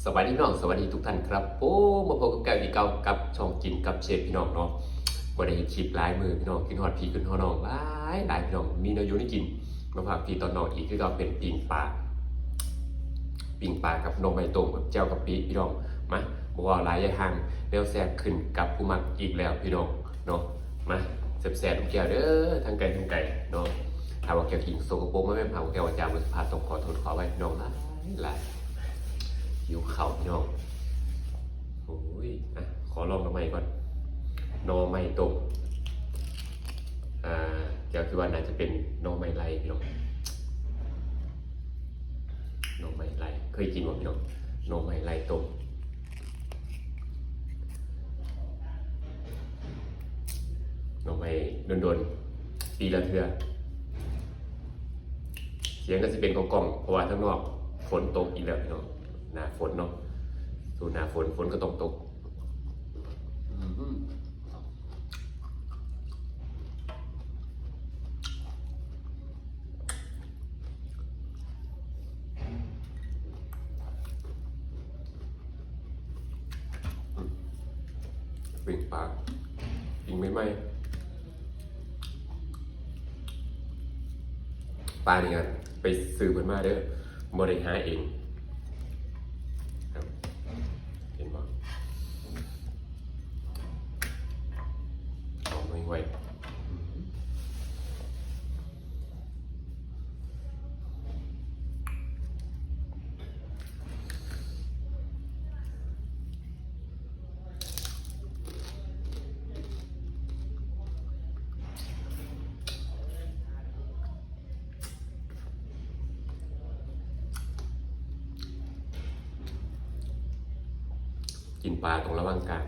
สวัสดีพี่น้องสวัสดีทุกท่านครับโอ้มาพบกับแก้วอีกเก่ากับช่องกินกับเชฟพี่น้องเนาะบ่ได้เห็นคลิปหลายมือพี่น้องกินฮอดพี่กินฮอดน้องหลายพี่น้องมีแนวอยู่ให้กินมาฝากพี่ตอนน้องอีกคือก็เป็นปิ่งปลากับนมใบต้มกับแจ่วกะปิพี่น้องมาบ่ว่าหลายอย่าห่างแล้วแซ่บขึ้นกับผู้มักอีกแล้วพี่น้องเนาะมาแซ่บๆทุกแก้วเด้อทั้งไก่เนาะถ้าว่าแก้วกินโซกโปรกไม่เป็นผ่าแก้วอาจารย์มันพาต้องขอโทษขอไว้พี่น้องหลาย หิวเข่าพี่น้องโอ้ยอ่ะขอลองกันใหม่ก่อนนอไม่ต้มเดี๋ยวคือว่าน่าจะเป็นนอไม่ไรพี่น้องนอไม่ไรเคยกินบ่พี่น้องนอไม่ไรต้มนอไม่โดนปีละเทื่อเสียงก็จะเป็นกล่องเพราะว่าข้างนอกฝนตกอีกแล้วพี่น้องหน้าฝนเนาะสู่หน้าฝนก็ต้องตกปิ้งปลาปิ้งไม่ไหมปลาเนี่ยไปซื้อเพิ่นมาเด้อบริหารเองครับเห็นบ่เอาไม่ไหวกินปลาตรงระหว่างกลาง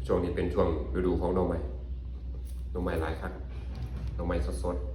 ช่วงนี้เป็นช่วงฤดูของหน่อไม้หลายครับหน่อไม้สดๆ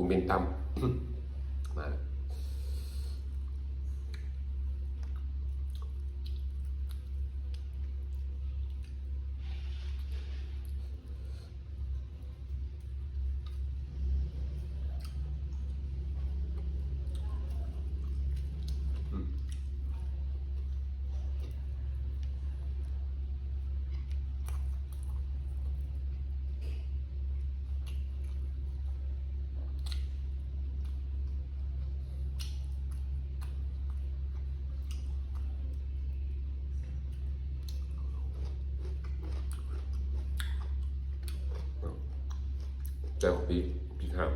เป็นตำมาแจ่วปีข้าว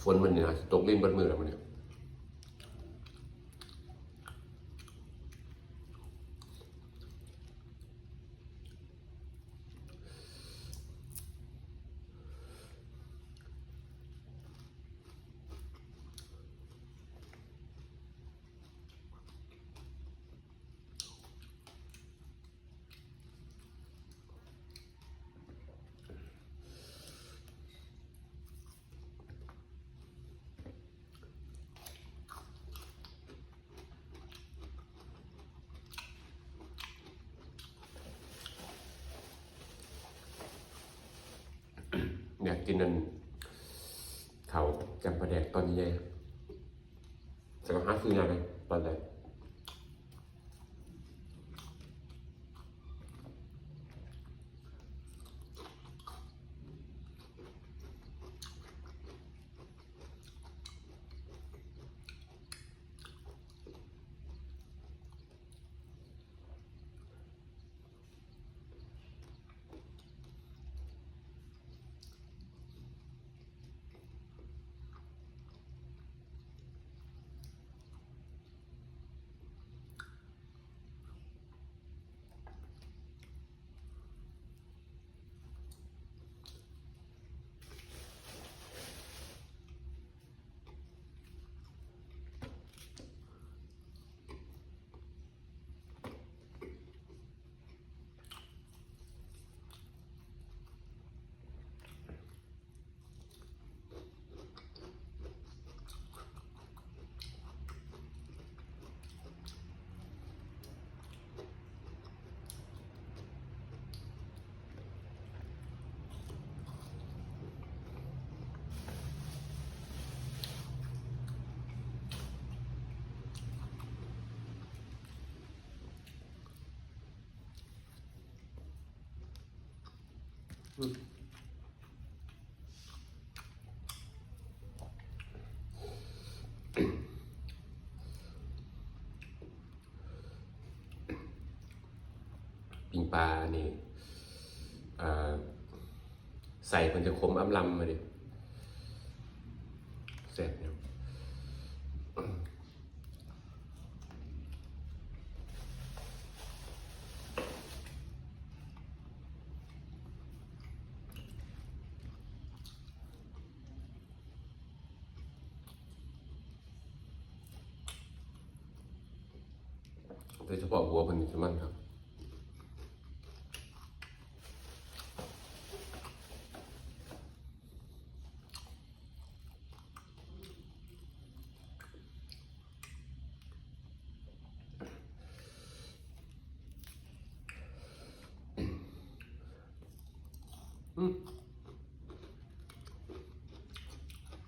ฝนมันนี่นะตกลิ้นเบิดมือแล้วมันเนี่ยอยากกินนั่นเขาจำปลาแดกตอนนี้จะหาซื้อยากเลยตอนแรกปิงปลานี่ใส่มันจะขมอำลำมาดิเสร็จเนี่ยโดยเฉพาะหัวมันจะมันครับ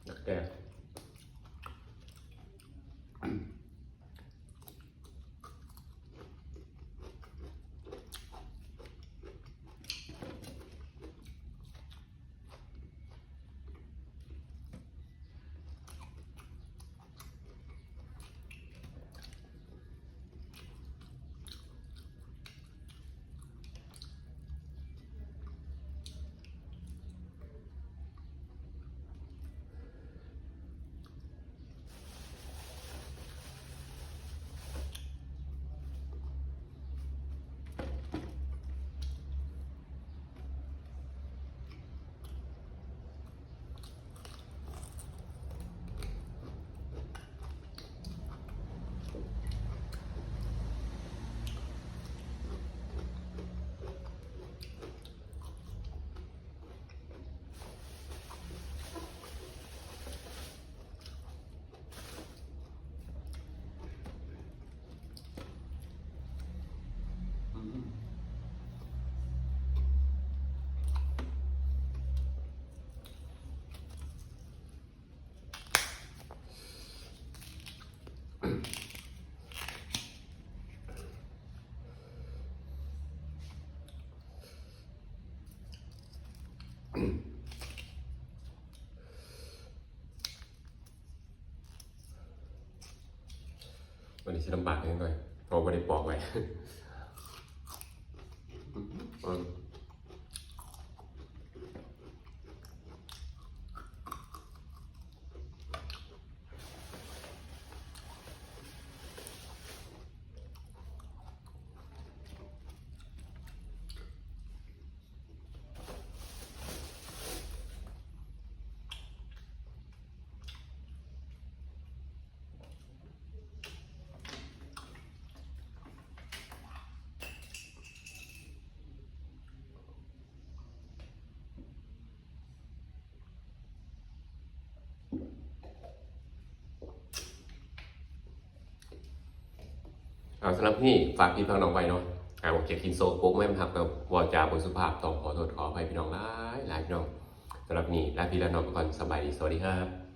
อยากแก่วันนี้จะลำบากนิดหน่อยเพราะไม่ได้ปอกไว้ เอาสำหรับนี่ฝากพี่ฟังน้องไว้เนาะบอกเก็บกินโซโป๊กแม่นครับกับวาจาบนสุภาพต้องขอโทษขออภัยพี่น้องหลายพี่น้องสำหรับนี่ลาพี่และน้องก่อนสบายดีสวัสดีครับ